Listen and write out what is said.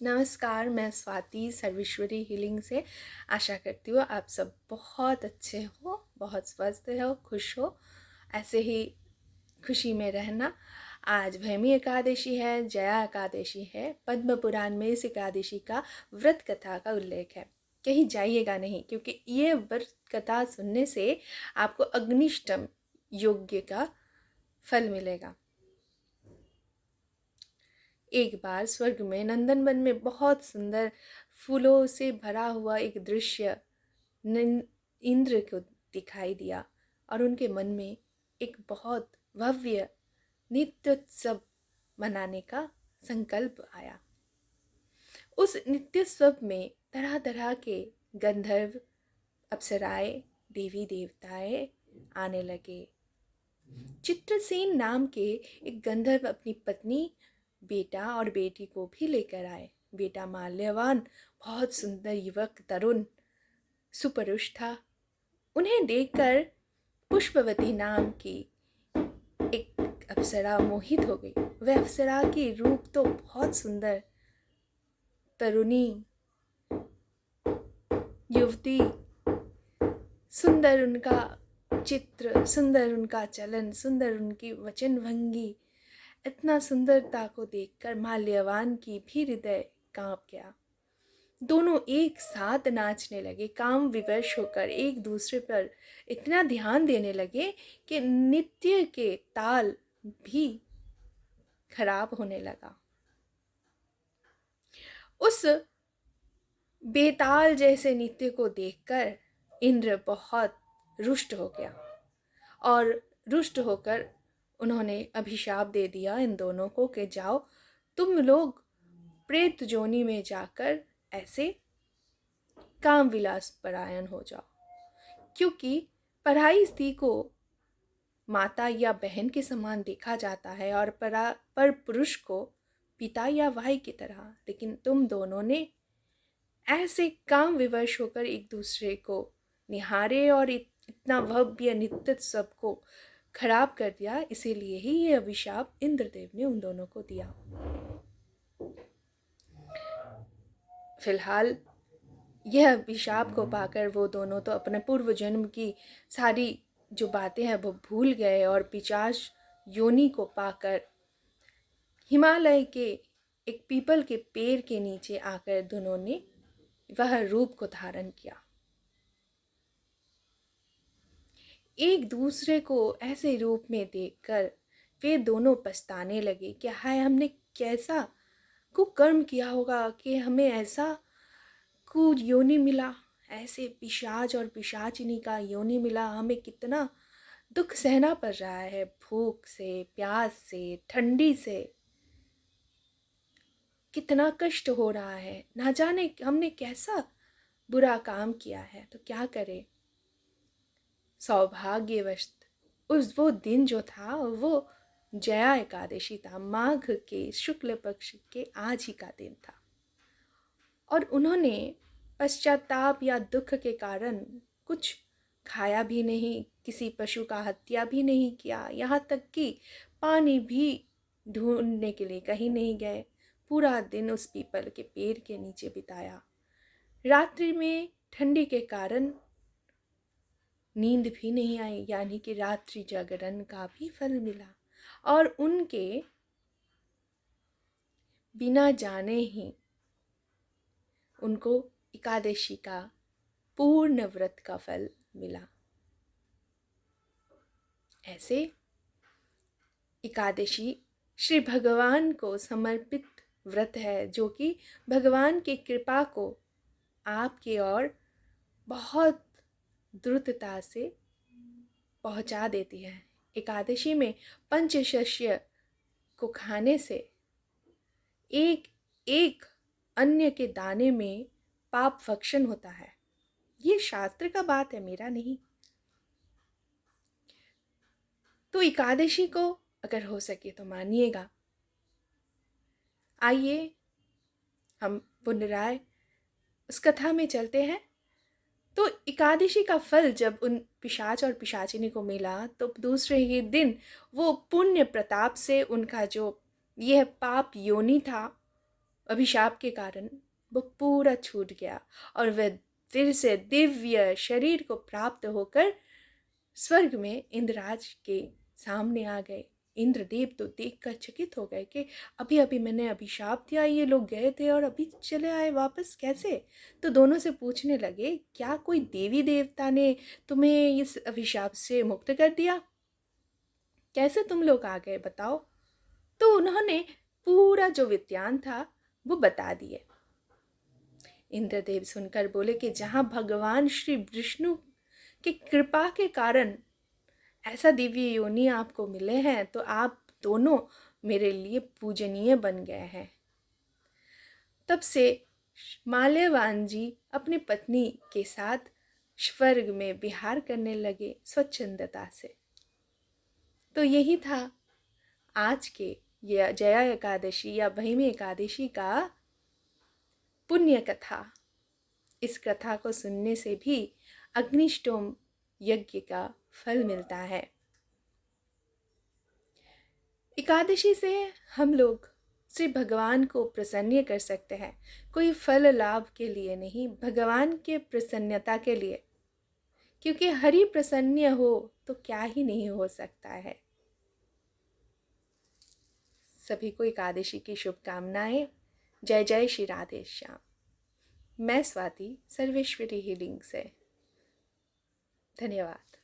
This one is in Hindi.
नमस्कार, मैं स्वाति सर्वेश्वरी हीलिंग से। आशा करती हूँ आप सब बहुत अच्छे हो, बहुत स्वस्थ हो, खुश हो। ऐसे ही खुशी में रहना। आज भैमी एकादशी है, जया एकादशी है। पद्म पुराण में इस एकादशी का व्रत कथा का उल्लेख है। कहीं जाइएगा नहीं, क्योंकि ये व्रत कथा सुनने से आपको अग्निष्टम यज्ञ का फल मिलेगा। एक बार स्वर्ग में नंदनवन में बहुत सुंदर फूलों से भरा हुआ एक दृश्य इंद्र को दिखाई दिया और उनके मन में एक बहुत भव्य नित्योत्सव मनाने का संकल्प आया। उस नित्योत्सव में तरह तरह के गंधर्व, अप्सराएं, देवी देवताएं आने लगे। चित्रसेन नाम के एक गंधर्व अपनी पत्नी, बेटा और बेटी को भी लेकर आए। बेटा माल्यवान बहुत सुंदर युवक, तरुण, सुपुरुष था। उन्हें देखकर पुष्पवती नाम की एक अप्सरा मोहित हो गई। वह अप्सरा की रूप तो बहुत सुंदर, तरुणी युवती, सुंदर उनका चित्र, सुंदर उनका चलन, सुंदर उनकी वचन भंगी। इतना सुंदरता को देखकर माल्यवान की भी हृदय कांप गया। दोनों एक साथ नाचने लगे। काम विवश होकर एक दूसरे पर इतना ध्यान देने लगे कि नृत्य के ताल भी खराब होने लगा। उस बेताल जैसे नृत्य को देखकर इंद्र बहुत रुष्ट हो गया और रुष्ट होकर उन्होंने अभिशाप दे दिया इन दोनों को कि जाओ, तुम लोग प्रेत जोनी में जाकर ऐसे काम विलास परायण हो जाओ। क्योंकि पराई स्त्री को माता या बहन के समान देखा जाता है और पर पुरुष को पिता या भाई की तरह। लेकिन तुम दोनों ने ऐसे काम विवश होकर एक दूसरे को निहारे और इतना भव्य नित्योत्सव को खराब कर दिया। इसीलिए ही ये अभिशाप इंद्रदेव ने उन दोनों को दिया। फिलहाल यह अभिशाप को पाकर वो दोनों तो अपने पूर्व जन्म की सारी जो बातें हैं वो भूल गए और पिशाच योनि को पाकर हिमालय के एक पीपल के पेड़ के नीचे आकर दोनों ने वह रूप को धारण किया। एक दूसरे को ऐसे रूप में देखकर वे दोनों पछताने लगे कि हाय, हमने कैसा कुकर्म किया होगा कि हमें ऐसा योनि मिला, ऐसे पिशाच और पिशाचिनी का योनि मिला। हमें कितना दुख सहना पड़ रहा है, भूख से, प्यास से, ठंडी से कितना कष्ट हो रहा है। ना जाने हमने कैसा बुरा काम किया है। तो क्या करें। सौभाग्यवश वो दिन जो था वो जया एकादशी था। माघ के शुक्ल पक्ष के आज ही का दिन था और उन्होंने पश्चाताप या दुख के कारण कुछ खाया भी नहीं, किसी पशु का हत्या भी नहीं किया, यहाँ तक कि पानी भी ढूंढने के लिए कहीं नहीं गए। पूरा दिन उस पीपल के पेड़ के नीचे बिताया। रात्रि में ठंडी के कारण नींद भी नहीं आई, यानी कि रात्रि जागरण का भी फल मिला। और उनके बिना जाने ही उनको एकादशी का पूर्ण व्रत का फल मिला। ऐसे एकादशी श्री भगवान को समर्पित व्रत है, जो कि भगवान की कृपा को आपकी ओर बहुत द्रुतता से पहुंचा देती है। एकादशी में पंचशस्य को खाने से एक एक अन्न के दाने में पाप भक्षण होता है। ये शास्त्र का बात है, मेरा नहीं। तो एकादशी को अगर हो सके तो मानिएगा। आइए हम पुनराय उस कथा में चलते हैं। तो एकादशी का फल जब उन पिशाच और पिशाचिनी को मिला तो दूसरे ही दिन वो पुण्य प्रताप से उनका जो यह पाप योनि था अभिशाप के कारण वो पूरा छूट गया और वह फिर से दिव्य शरीर को प्राप्त होकर स्वर्ग में इंद्रराज के सामने आ गए। इंद्रदेव तो देखकर चकित हो गए कि अभी अभी मैंने अभिशाप दिया, ये लोग गए थे और अभी चले आए वापस, कैसे? तो दोनों से पूछने लगे, क्या कोई देवी देवता ने तुम्हें इस अभिशाप से मुक्त कर दिया? कैसे तुम लोग आ गए, बताओ? तो उन्होंने पूरा जो विद्यान था वो बता दिए। इंद्रदेव सुनकर बोले कि जहाँ भगवान श्री विष्णु की कृपा के कारण ऐसा दिव्य योनि आपको मिले हैं, तो आप दोनों मेरे लिए पूजनीय बन गए हैं। तब से माल्यवान जी अपनी पत्नी के साथ स्वर्ग में विहार करने लगे स्वच्छंदता से। तो यही था आज के यह जया एकादशी या भीमी एकादशी का पुण्य कथा। इस कथा को सुनने से भी अग्निष्टोम यज्ञ का फल मिलता है। एकादशी से हम लोग श्री भगवान को प्रसन्न कर सकते हैं, कोई फल लाभ के लिए नहीं, भगवान के प्रसन्नता के लिए, क्योंकि हरि प्रसन्न हो तो क्या ही नहीं हो सकता है। सभी को एकादशी की शुभकामनाएं। जय जय श्री राधे श्याम। मैं स्वाति, सर्वेश्वरी हीलिंग से। धन्यवाद।